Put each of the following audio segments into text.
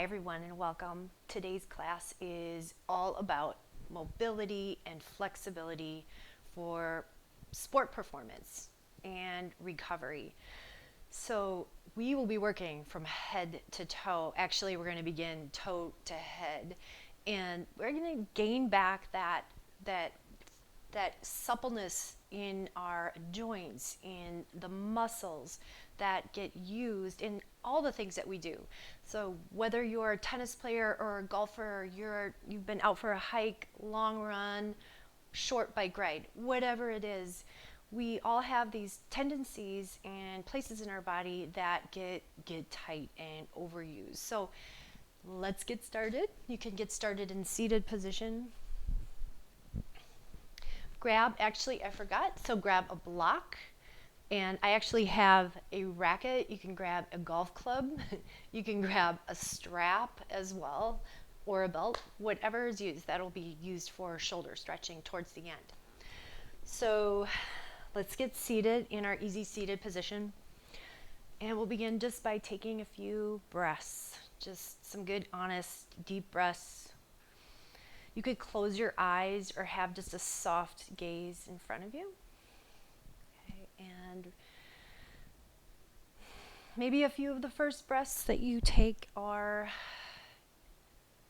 Hi everyone and welcome. Today's class is all about mobility and flexibility for sport performance and recovery. So we will be working from head to toe. Actually, we're going to begin toe to head, and we're going to gain back that suppleness in our joints, in the muscles that get used in all the things that we do. So whether you're a tennis player or a golfer, you've been out for a hike, long run, short bike ride, whatever it is, we all have these tendencies and places in our body that get tight and overused. So let's get started. You can get started in seated position. I forgot, so grab a block, and I actually have a racket. You can grab a golf club, you can grab a strap as well, or a belt, whatever is used. That'll be used for shoulder stretching towards the end. So let's get seated in our easy seated position, and we'll begin just by taking a few breaths, just some good, honest, deep breaths. You could close your eyes or have just a soft gaze in front of you. Okay, and maybe a few of the first breaths that you take are,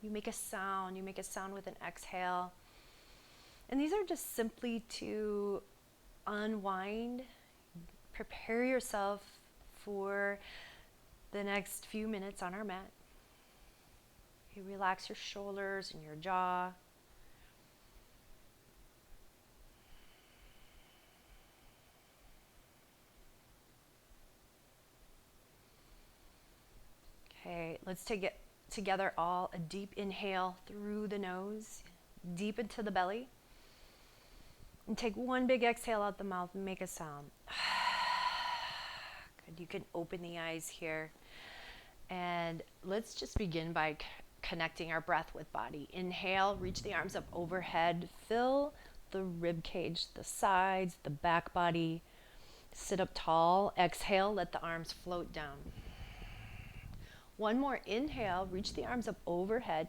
you make a sound with an exhale. And these are just simply to unwind, prepare yourself for the next few minutes on our mat. You relax your shoulders and your jaw. Okay, let's take it together all. A deep inhale through the nose, deep into the belly. And take one big exhale out the mouth and make a sound. Good, you can open the eyes here. And let's just begin by connecting our breath with body. Inhale, reach the arms up overhead, fill the rib cage, the sides, the back body. Sit up tall. Exhale, let the arms float down. One more inhale, reach the arms up overhead.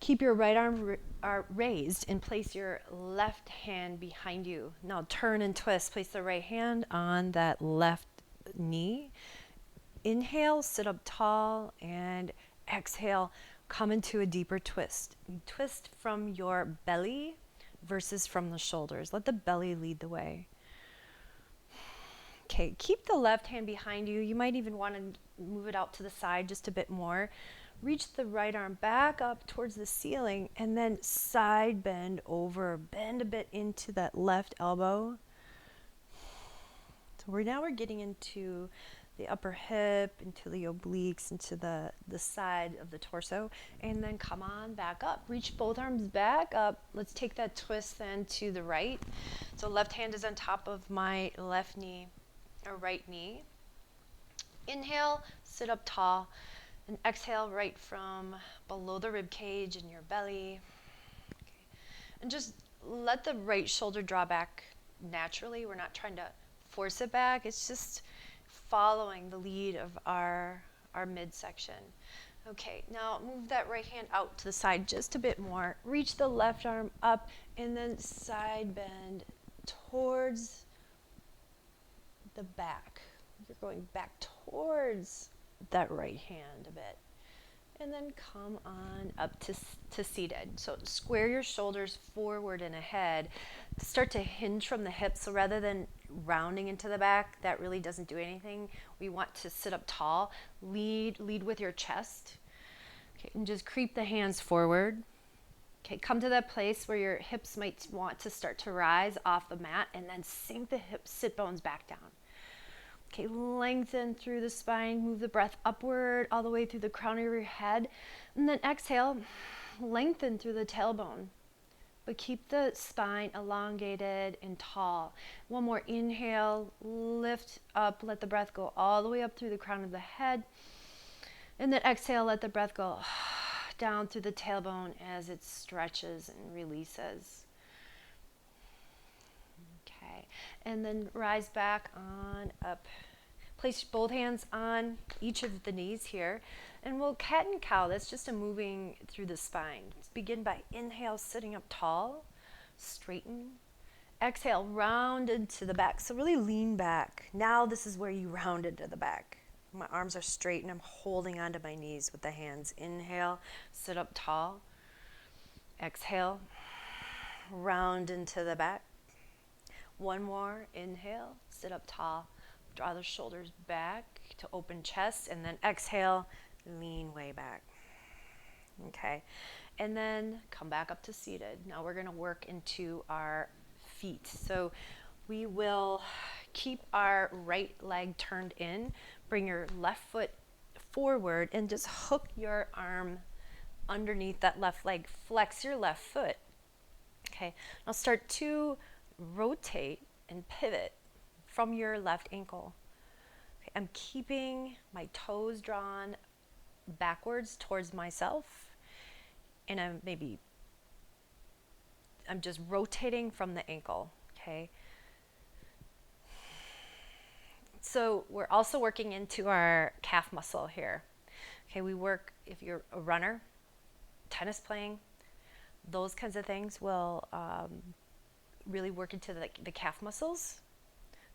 Keep your right arm raised and place your left hand behind you. Now turn and twist. Place the right hand on that left knee. Inhale, sit up tall, and exhale, come into a deeper twist. You twist from your belly versus from the shoulders. Let the belly lead the way. Okay, keep the left hand behind you. You might even want to move it out to the side just a bit more. Reach the right arm back up towards the ceiling and then side bend over. Bend a bit into that left elbow. So now we're getting into the upper hip, into the obliques, into the side of the torso, and then come on back up. Reach both arms back up. Let's take that twist then to the right. So left hand is on top of my left knee, or right knee. Inhale, sit up tall, and exhale right from below the rib cage in your belly. Okay. And just let the right shoulder draw back naturally. We're not trying to force it back. It's just following the lead of our midsection. Okay, now move that right hand out to the side just a bit more. Reach the left arm up and then side bend towards the back. You're going back towards that right hand a bit. And then come on up to seated. So square your shoulders forward and ahead. Start to hinge from the hips. So rather than rounding into the back, that really doesn't do anything. We want to sit up tall. Lead with your chest. Okay, and just creep the hands forward. Okay, come to that place where your hips might want to start to rise off the mat, and then sink the hip sit bones back down. Okay, lengthen through the spine, move the breath upward all the way through the crown of your head, and then exhale, lengthen through the tailbone, but keep the spine elongated and tall. One more inhale, lift up, let the breath go all the way up through the crown of the head, and then exhale, let the breath go down through the tailbone as it stretches and releases. And then rise back on up. place both hands on each of the knees here, and we'll cat and cow. That's just a moving through the spine. Let's begin by inhale, sitting up tall, straighten. Exhale, round into the back. So really lean back. Now this is where you round into the back. My arms are straight and I'm holding onto my knees with the hands. Inhale, sit up tall. Exhale, round into the back. One more, inhale, sit up tall. Draw the shoulders back to open chest, and then exhale, lean way back. Okay, and then come back up to seated. Now we're gonna work into our feet. So we will keep our right leg turned in, bring your left foot forward, and just hook your arm underneath that left leg. Flex your left foot. Okay, now start to rotate and pivot from your left ankle. Okay, I'm keeping my toes drawn backwards towards myself, and I'm just rotating from the ankle, okay? So we're also working into our calf muscle here. Okay, we work, if you're a runner, tennis playing, those kinds of things will really work into the calf muscles.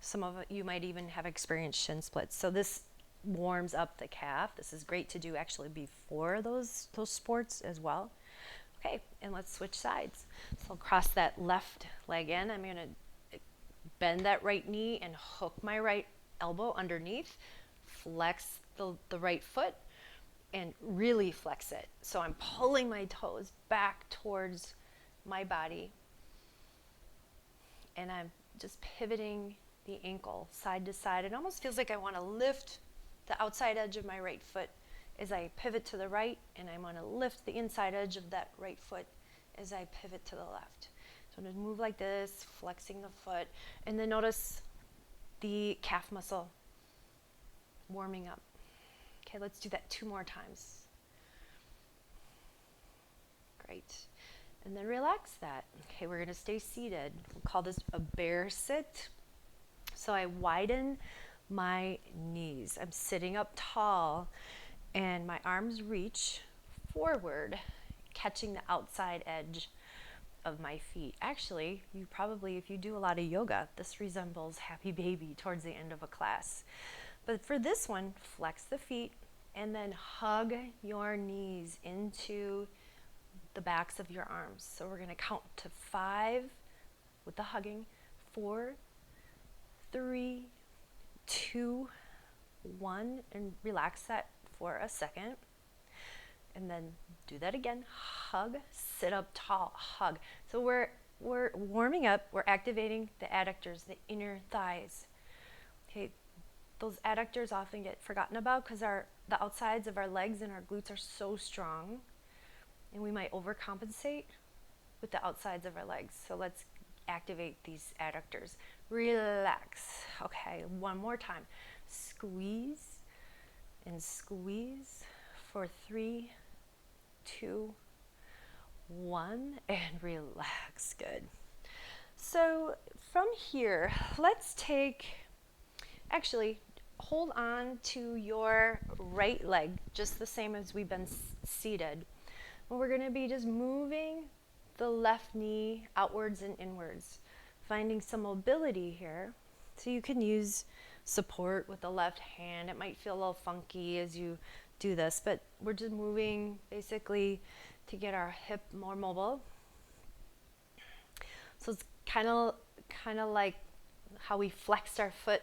Some of you might even have experienced shin splits. So this warms up the calf. This is great to do actually before those sports as well. Okay, and let's switch sides. So I'll cross that left leg in. I'm gonna bend that right knee and hook my right elbow underneath, flex the right foot, and really flex it. So I'm pulling my toes back towards my body, and I'm just pivoting the ankle side to side. It almost feels like I want to lift the outside edge of my right foot as I pivot to the right, and I want to lift the inside edge of that right foot as I pivot to the left. So I'm going to move like this, flexing the foot, and then notice the calf muscle warming up. Okay, let's do that 2 more times. Great. And then relax that. Okay, we're going to stay seated. We'll call this a bear sit. So I widen my knees. I'm sitting up tall, and my arms reach forward, catching the outside edge of my feet. Actually, you probably, if you do a lot of yoga, this resembles happy baby towards the end of a class. But for this one, flex the feet and then hug your knees into the backs of your arms. So we're going to count to 5 with the hugging. 4, 3, 2, 1, and relax that for a second. And then do that again. Hug, sit up tall, hug. So we're warming up, we're activating the adductors, the inner thighs. Okay, those adductors often get forgotten about because the outsides of our legs and our glutes are so strong, and we might overcompensate with the outsides of our legs. So let's activate these adductors. Relax. Okay, one more time. Squeeze and squeeze for 3, 2, 1, and relax. Good. So from here, let's hold on to your right leg, just the same as we've been seated. And we're going to be just moving the left knee outwards and inwards, finding some mobility here. So you can use support with the left hand. It might feel a little funky as you do this, but we're just moving basically to get our hip more mobile. So it's kind of like how we flexed our foot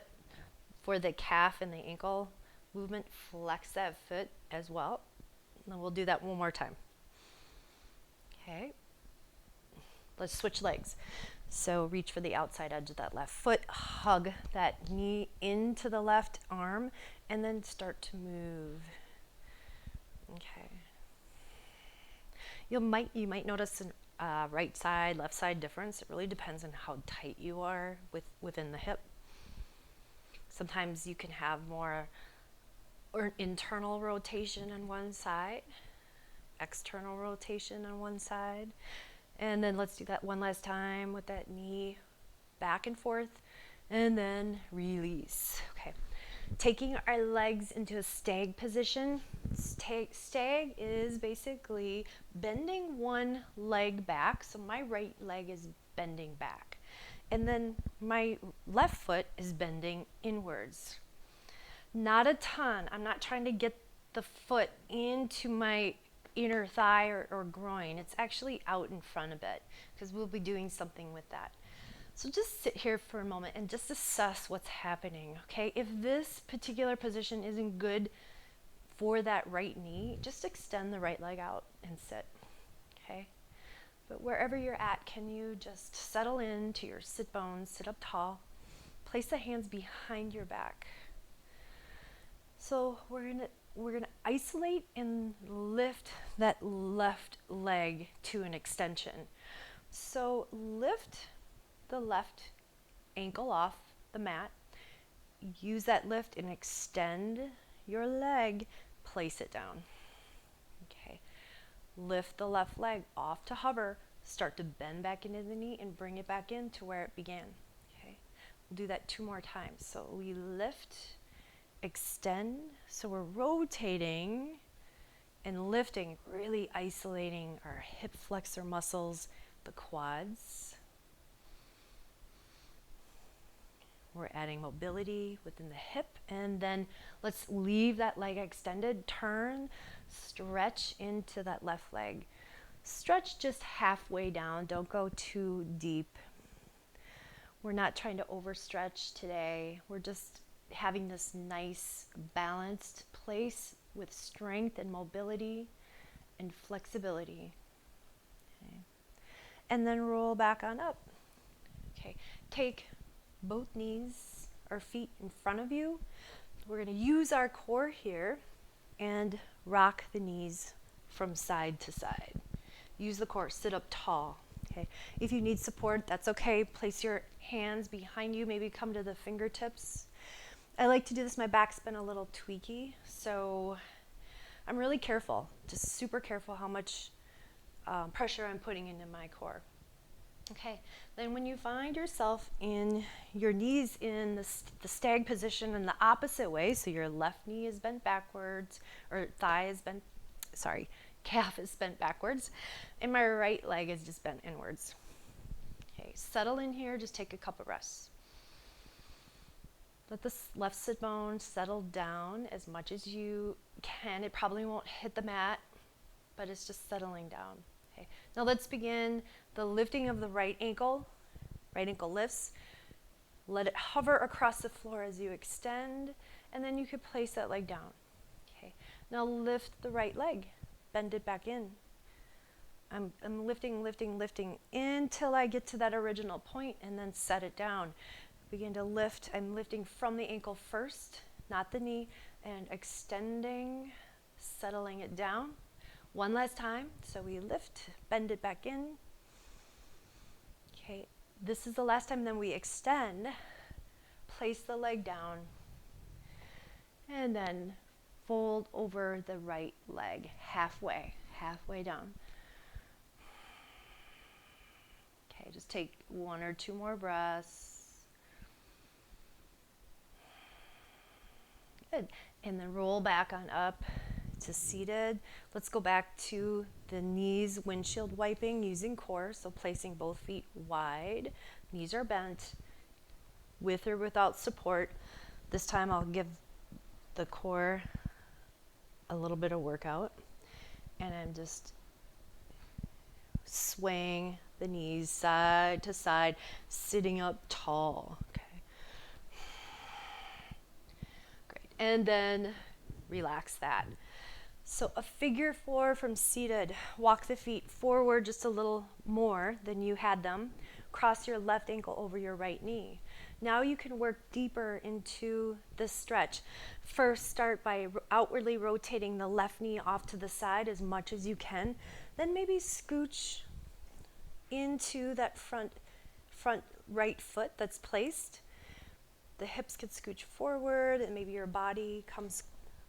for the calf and the ankle movement. Flex that foot as well. And then we'll do that one more time. Okay. Let's switch legs. So reach for the outside edge of that left foot, hug that knee into the left arm, and then start to move. Okay. You might notice a right side, left side difference. It really depends on how tight you are within the hip. Sometimes you can have more or internal rotation on one side, external rotation on one side. And then let's do that one last time with that knee back and forth, and then release. Okay, taking our legs into a stag position. Stag is basically bending one leg back. So my right leg is bending back. And then my left foot is bending inwards. Not a ton. I'm not trying to get the foot into my inner thigh or groin. It's actually out in front a bit because we'll be doing something with that. So just sit here for a moment and just assess what's happening, okay? If this particular position isn't good for that right knee, just extend the right leg out and sit, okay? But wherever you're at, can you just settle into your sit bones, sit up tall, place the hands behind your back. So we're gonna isolate and lift that left leg to an extension. So lift the left ankle off the mat. Use that lift and extend your leg. Place it down. Okay. Lift the left leg off to hover. Start to bend back into the knee and bring it back in to where it began. Okay. We'll do that 2 more times. So we lift, extend. So we're rotating and lifting, really isolating our hip flexor muscles, the quads. We're adding mobility within the hip, and then let's leave that leg extended, turn, stretch into that left leg. Stretch just halfway down, don't go too deep. We're not trying to overstretch today. We're just having this nice balanced place with strength and mobility and flexibility. Okay. And then roll back on up. Okay, take both knees or feet in front of you. We're going to use our core here and rock the knees from side to side. Use the core, sit up tall. Okay. If you need support, that's okay. Place your hands behind you, maybe come to the fingertips. I like to do this, my back's been a little tweaky, so I'm really careful, just super careful how much pressure I'm putting into my core. Okay, then when you find yourself in your knees in the stag position in the opposite way, so your left knee is bent backwards, or calf is bent backwards, and my right leg is just bent inwards. Okay, settle in here, just take a couple rests. Let the left sit bone settle down as much as you can. It probably won't hit the mat, but it's just settling down. Okay. Now let's begin the lifting of the right ankle. Right ankle lifts. Let it hover across the floor as you extend, and then you could place that leg down. Okay. Now lift the right leg. Bend it back in. I'm lifting until I get to that original point, and then set it down. Begin to lift. I'm lifting from the ankle first, not the knee, and extending, settling it down. One last time. So we lift, bend it back in. Okay, this is the last time. Then we extend, place the leg down, and then fold over the right leg halfway down. Okay, just take 1 or 2 more breaths. Good. And then roll back on up to seated. Let's go back to the knees windshield wiping using core. So placing both feet wide. Knees are bent with or without support. This time I'll give the core a little bit of workout. And I'm just swaying the knees side to side, sitting up tall. Okay. And then relax that. So a figure 4 from seated. Walk the feet forward just a little more than you had them. Cross your left ankle over your right knee. Now you can work deeper into this stretch. First, start by outwardly rotating the left knee off to the side as much as you can. Then maybe scooch into that front right foot that's placed. The hips could scooch forward, and maybe your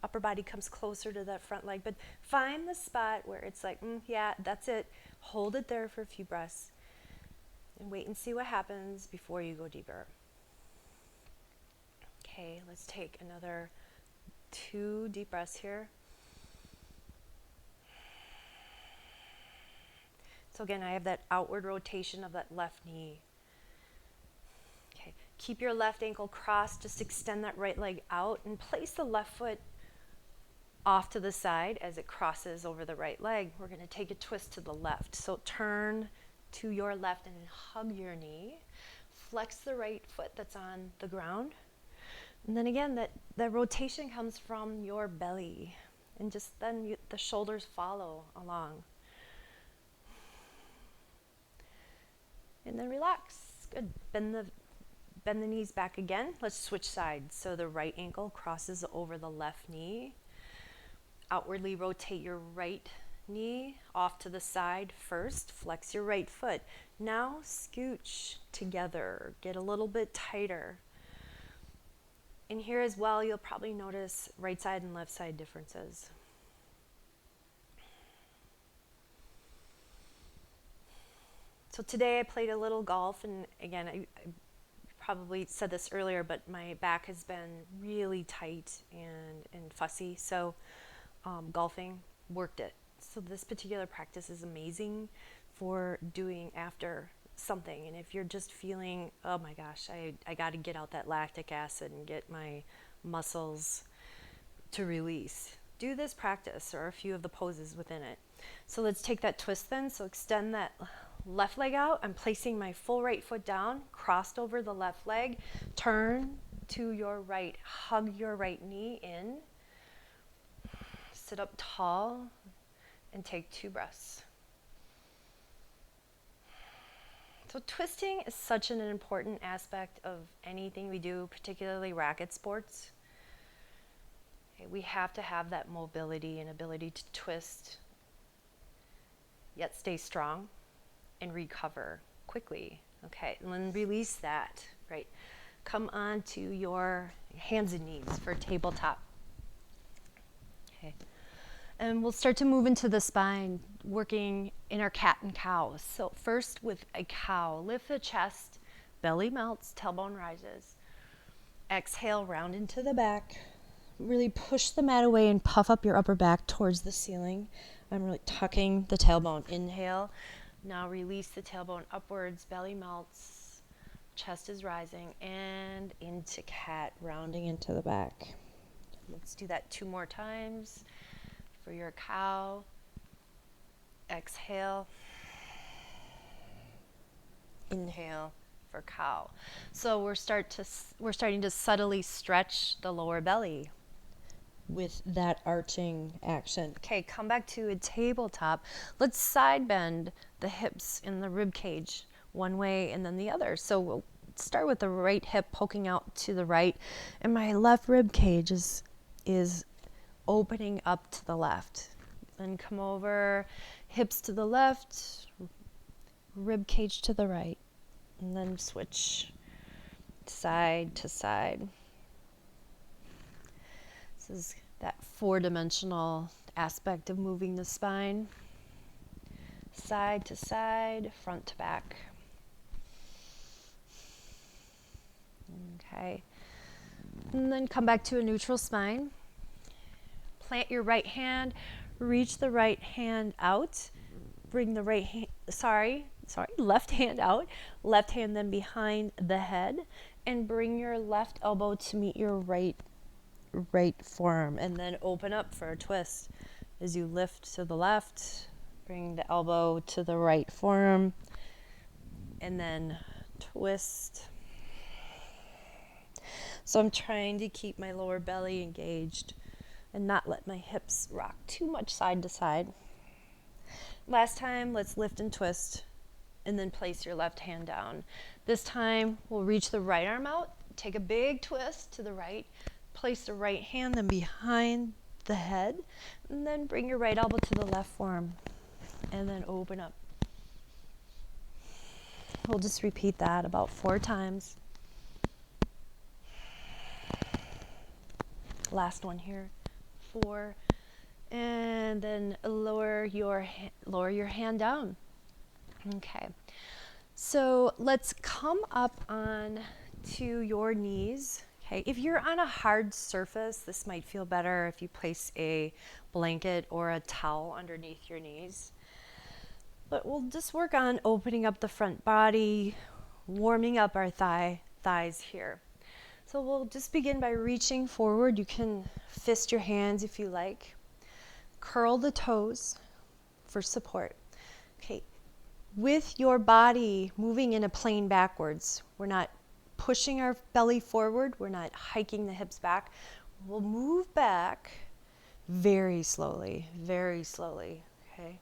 upper body comes closer to that front leg. But find the spot where it's like, yeah, that's it. Hold it there for a few breaths, and wait and see what happens before you go deeper. Okay. Okay, let's take another 2 deep breaths here. So again, I have that outward rotation of that left knee. Okay, keep your left ankle crossed, just extend that right leg out and place the left foot off to the side as it crosses over the right leg. We're going to take a twist to the left. So turn to your left and hug your knee. Flex the right foot that's on the ground. And then again, that rotation comes from your belly. And just then the shoulders follow along. And then relax. Good. Bend the knees back again. Let's switch sides. So the right ankle crosses over the left knee. Outwardly rotate your right knee off to the side first. Flex your right foot. Now scooch together. Get a little bit tighter. And here as well, you'll probably notice right side and left side differences. So today I played a little golf, and again, I probably said this earlier, but my back has been really tight and fussy, so golfing worked it. So this particular practice is amazing for doing after something. And if you're just feeling, oh my gosh, I got to get out that lactic acid and get my muscles to release, do this practice or a few of the poses within it. So let's take that twist then. So extend that left leg out. I'm placing my full right foot down, crossed over the left leg. Turn to your right. Hug your right knee in. Sit up tall and take 2 breaths. So twisting is such an important aspect of anything we do, particularly racket sports. Okay, we have to have that mobility and ability to twist, yet stay strong and recover quickly. Okay, and then release that, right? Come on to your hands and knees for tabletop. Okay. And we'll start to move into the spine, working in our cat and cow. So first with a cow, lift the chest, belly melts, tailbone rises. Exhale, round into the back. Really push the mat away and puff up your upper back towards the ceiling. I'm really tucking the tailbone. Inhale. Now release the tailbone upwards, belly melts, chest is rising, and into cat, rounding into the back. Let's do that 2 more times. For your cow, exhale, inhale for cow. So we're starting to subtly stretch the lower belly with that arching action. Okay, come back to a tabletop. Let's side bend the hips in the rib cage one way and then the other. So we'll start with the right hip poking out to the right, and my left rib cage is opening up to the left. Then come over, hips to the left, rib cage to the right, and then switch side to side. This is that 4-dimensional aspect of moving the spine. Side to side, front to back. Okay. And then come back to a neutral spine. Plant your right hand, reach the right hand out, bring the left hand out, left hand then behind the head, and bring your left elbow to meet your right forearm, and then open up for a twist. As you lift to the left, bring the elbow to the right forearm, and then twist. So I'm trying to keep my lower belly engaged and not let my hips rock too much side to side. Last time, let's lift and twist, and then place your left hand down. This time, we'll reach the right arm out, take a big twist to the right, place the right hand then behind the head, and then bring your right elbow to the left forearm, and then open up. We'll just repeat that about 4 times. Last one here. 4, and then lower your hand down. Okay, so let's come up on to your knees. Okay, if you're on a hard surface, this might feel better if you place a blanket or a towel underneath your knees. But we'll just work on opening up the front body, warming up our thighs here. So we'll just begin by reaching forward. You can fist your hands if you like. Curl the toes for support. Okay, with your body moving in a plane backwards, we're not pushing our belly forward, we're not hiking the hips back. We'll move back very slowly, okay?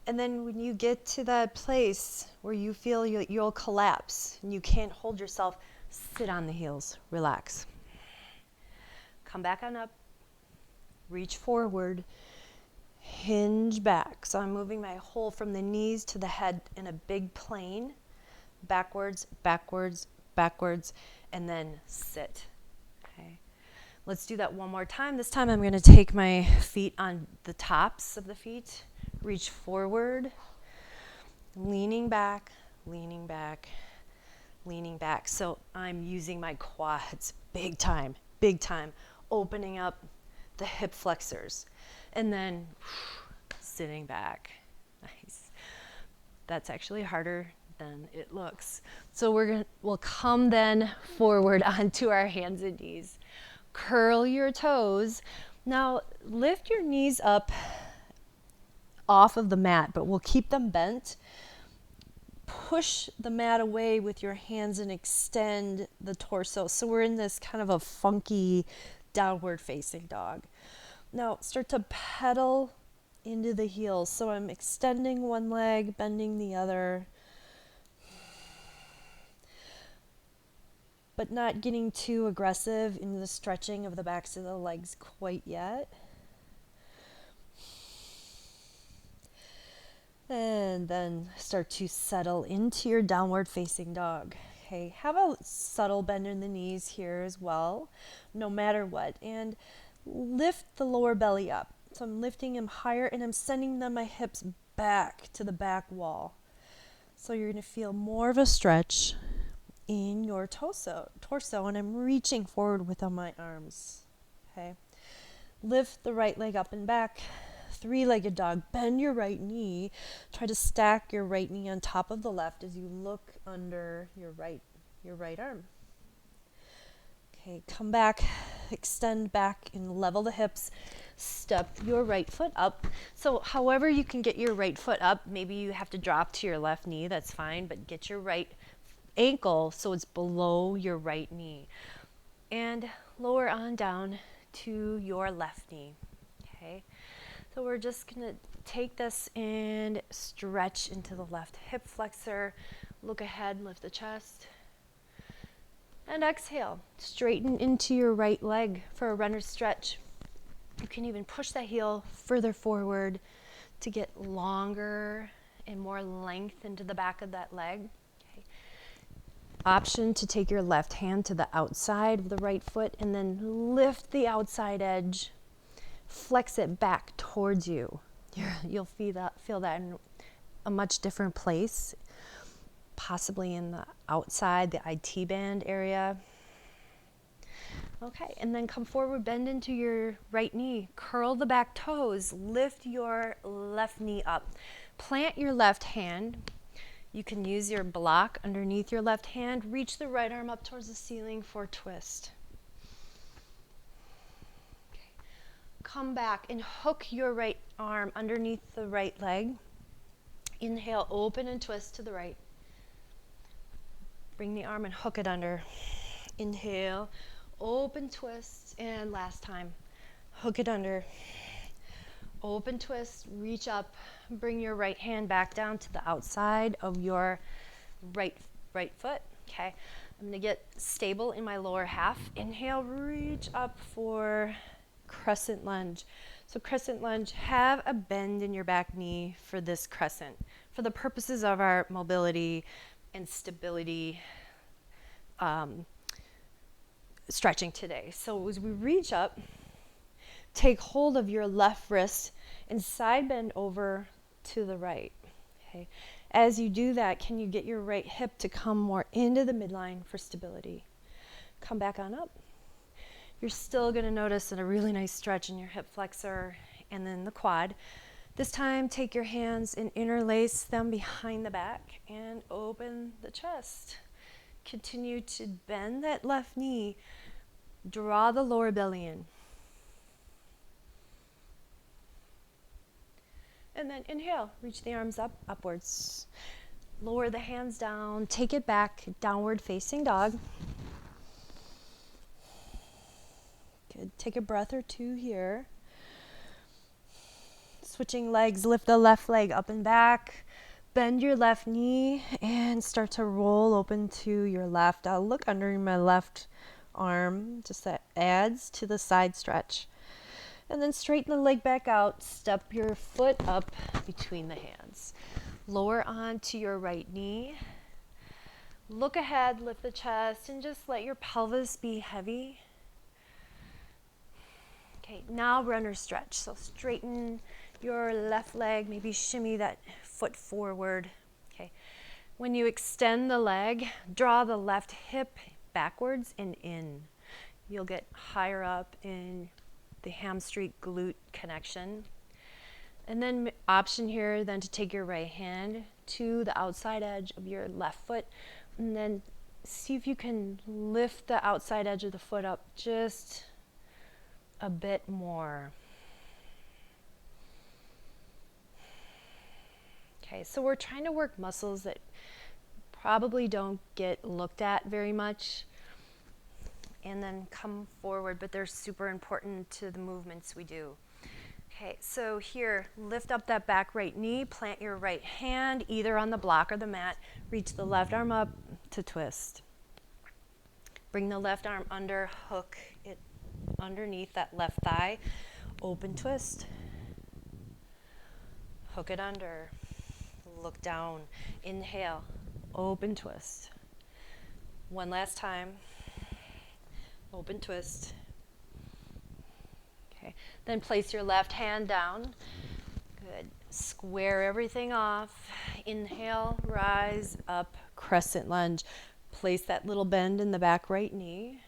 And then when you get to that place where you feel you'll collapse and you can't hold yourself, sit on the heels, relax. Come back on up, reach forward, hinge back. So I'm moving my whole from the knees to the head in a big plane, backwards, backwards, backwards, and then sit. Okay. Let's do that one more time. This time I'm going to take my feet on the tops of the feet, reach forward, leaning back, leaning back, leaning back. So I'm using my quads big time, opening up the hip flexors, and then sitting back. Nice. That's actually harder than it looks. So we'll come then forward onto our hands and knees. Curl your toes. Now lift your knees up off of the mat, but we'll keep them bent. Push the mat away with your hands and extend the torso. So we're in this kind of a funky downward facing dog. Now start to pedal into the heels. So I'm extending one leg, bending the other, but not getting too aggressive in the stretching of the backs of the legs quite yet. And then start to settle into your downward facing dog. Okay, have a subtle bend in the knees here as well, no matter what. And lift the lower belly up. So I'm lifting them higher and I'm sending my hips back to the back wall. So you're going to feel more of a stretch in your torso, and I'm reaching forward with my arms. Okay, lift the right leg up and back, three-legged dog. Bend your right knee. Try to stack your right knee on top of the left as you look under your right arm. Okay, come back, extend back and level the hips. Step your right foot up. So however you can get your right foot up, maybe you have to drop to your left knee, that's fine, but get your right ankle so it's below your right knee. And lower on down to your left knee. Okay, so we're just going to take this and stretch into the left hip flexor. Look ahead, lift the chest. And exhale, straighten into your right leg for a runner's stretch. You can even push that heel further forward to get longer and more length into the back of that leg. Okay. Option to take your left hand to the outside of the right foot and then lift the outside edge, flex it back towards you. You'll feel that in a much different place, possibly in the outside, the IT band area. Okay, and then come forward, bend into your right knee, curl the back toes, lift your left knee up, plant your left hand. You can use your block underneath your left hand, reach the right arm up towards the ceiling for a twist. Okay. Come back and hook your right arm underneath the right leg. Inhale, open and twist to the right. Bring the arm and hook it under. Inhale, open, twist, and last time, hook it under. Open, twist, reach up, bring your right hand back down to the outside of your right foot. Okay, I'm gonna get stable in my lower half. Inhale, reach up for crescent lunge. So crescent lunge, have a bend in your back knee for this crescent, for the purposes of our mobility and stability stretching today. So as we reach up, take hold of your left wrist and side bend over to the right. Okay. As you do that, can you get your right hip to come more into the midline for stability? Come back on up. You're still going to notice a really nice stretch in your hip flexor and then the quad. This time, take your hands and interlace them behind the back and open the chest. Continue to bend that left knee. Draw the lower belly in. And then inhale, reach the arms up, upwards. Lower the hands down, take it back, downward facing dog. Good, take a breath or two here. Switching legs, lift the left leg up and back. Bend your left knee and start to roll open to your left. I'll look under my left arm, just that adds to the side stretch. And then straighten the leg back out, step your foot up between the hands. Lower onto your right knee. Look ahead, lift the chest, and just let your pelvis be heavy. Okay, now runner stretch. So straighten your left leg, maybe shimmy that foot forward. Okay. When you extend the leg, draw the left hip backwards and in. You'll get higher up in the hamstring glute connection. And then option here then to take your right hand to the outside edge of your left foot and then see if you can lift the outside edge of the foot up just a bit more. Okay, so we're trying to work muscles that probably don't get looked at very much and then come forward, but they're super important to the movements we do. Okay, so here, lift up that back right knee, plant your right hand either on the block or the mat, reach the left arm up to twist. Bring the left arm under, hook it underneath that left thigh, open twist. Hook it under, look down, inhale, open twist. One last time. Open twist. Okay, then place your left hand down. Good. Square everything off. Inhale, rise up, crescent lunge. Place that little bend in the back right knee.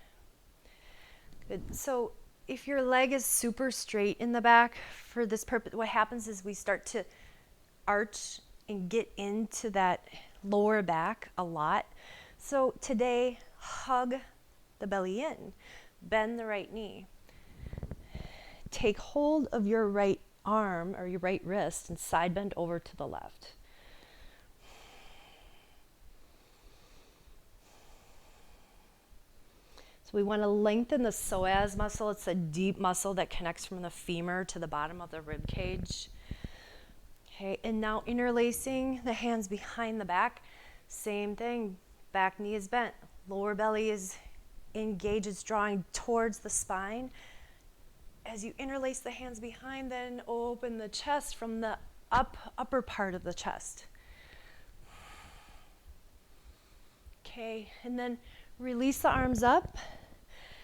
Good. So if your leg is super straight in the back for this purpose, what happens is we start to arch and get into that lower back a lot. So today, hug the belly in, bend the right knee. Take hold of your right arm or your right wrist and side bend over to the left. So we want to lengthen the psoas muscle. It's a deep muscle that connects from the femur to the bottom of the rib cage. Okay, and now interlacing the hands behind the back. Same thing, back knee is bent, lower belly is engaged, it's drawing towards the spine. As you interlace the hands behind, then open the chest from the upper part of the chest. Okay, and then release the arms up,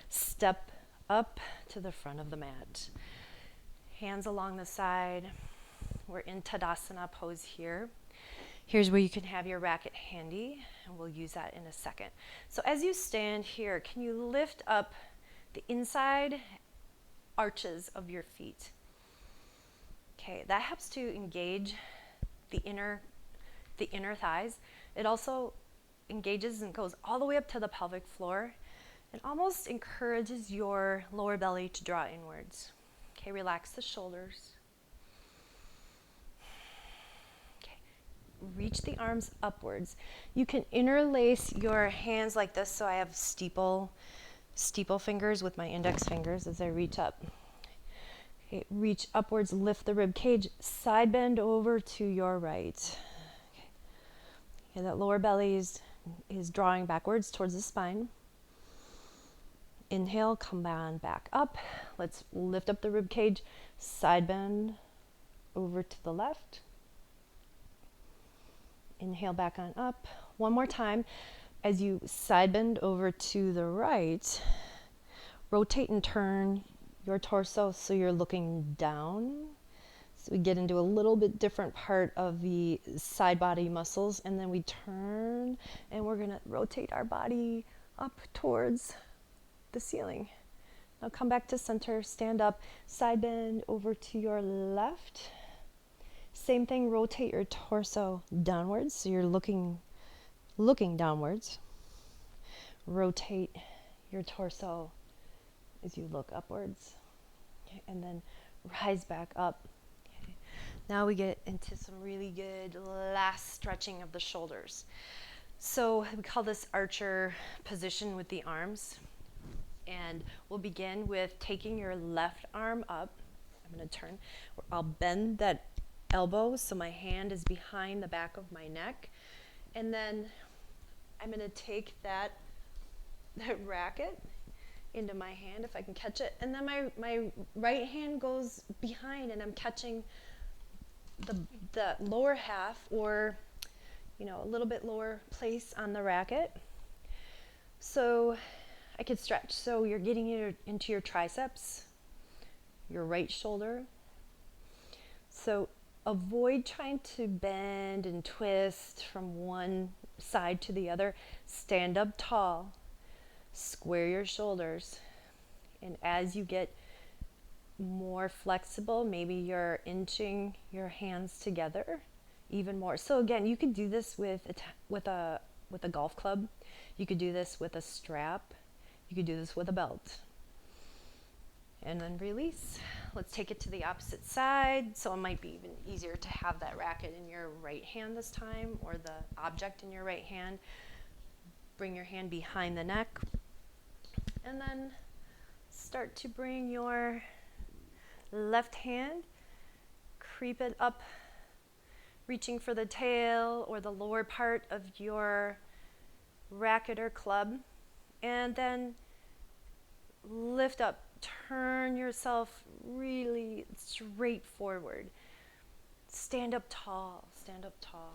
step up to the front of the mat. Hands along the side. We're in Tadasana Pose here. Here's where you can have your racquet handy, and we'll use that in a second. So as you stand here, can you lift up the inside arches of your feet? Okay, that helps to engage the inner thighs. It also engages and goes all the way up to the pelvic floor and almost encourages your lower belly to draw inwards. Okay, relax the shoulders. Reach the arms upwards. You can interlace your hands like this, so I have steeple fingers with my index fingers as I reach up. Okay, reach upwards, lift the rib cage, side bend over to your right. Okay, that lower belly is drawing backwards towards the spine. Inhale, come on back up. Let's lift up the rib cage, side bend over to the left. Inhale back on up. One more time. As you side bend over to the right, rotate and turn your torso so you're looking down. So we get into a little bit different part of the side body muscles, and then we turn and we're gonna rotate our body up towards the ceiling. Now come back to center, stand up, side bend over to your left. Same thing, rotate your torso downwards, so you're looking downwards. Rotate your torso as you look upwards. Okay, and then rise back up. Okay. Now we get into some really good last stretching of the shoulders. So we call this archer position with the arms. And we'll begin with taking your left arm up. I'm going to turn. I'll bend that elbow so my hand is behind the back of my neck. And then I'm going to take that racket into my hand if I can catch it. And then my right hand goes behind and I'm catching the lower half, or a little bit lower place on the racket. So I could stretch. So you're getting into your triceps, your right shoulder. So avoid trying to bend and twist from one side to the other. Stand up tall, square your shoulders. And as you get more flexible, maybe you're inching your hands together even more. So again, you could do this with a golf club. You could do this with a strap. You could do this with a belt. And then release. Let's take it to the opposite side. So it might be even easier to have that racket in your right hand this time, or the object in your right hand. Bring your hand behind the neck. And then start to bring your left hand, creep it up, reaching for the tail or the lower part of your racket or club. And then lift up, turn yourself really straight forward. Stand up tall, stand up tall.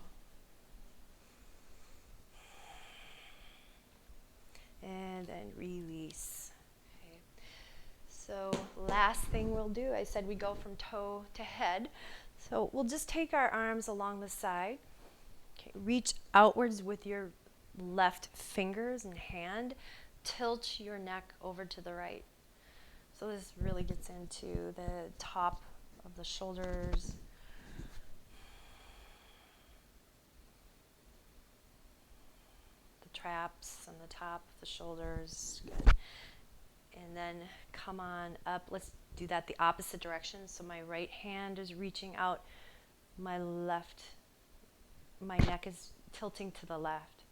And then release. Okay. So last thing we'll do, I said we go from toe to head. So we'll just take our arms along the side. Okay. Reach outwards with your left fingers and hand. Tilt your neck over to the right. So this really gets into the top of the shoulders. The traps on the top of the shoulders. Good. And then come on up. Let's do that the opposite direction. So my right hand is reaching out. My neck is tilting to the left.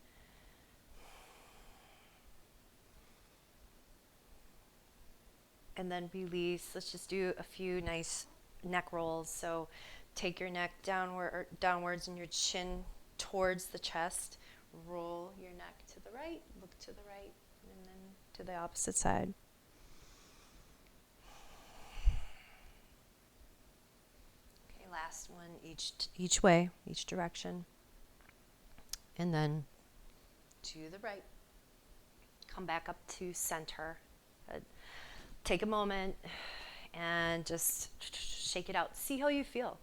And then release. Let's just do a few nice neck rolls. So take your neck downwards and your chin towards the chest. Roll your neck to the right, look to the right, and then to the opposite side. Okay, last one, each way, each direction. And then to the right. Come back up to center. Take a moment and just shake it out. See how you feel.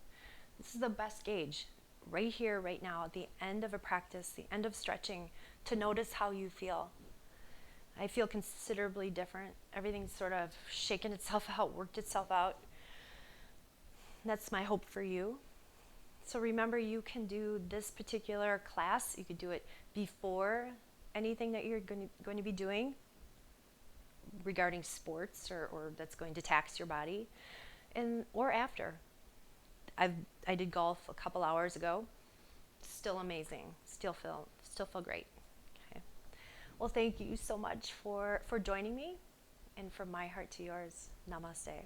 This is the best gauge right here, right now, at the end of a practice, the end of stretching, to notice how you feel. I feel considerably different. Everything's sort of shaken itself out, worked itself out. That's my hope for you. So remember, you can do this particular class. You could do it before anything that you're going to be doing regarding sports or that's going to tax your body, or after. I did golf a couple hours ago. Still amazing. Still feel great. Okay. Well, thank you so much for joining me, and from my heart to yours, namaste.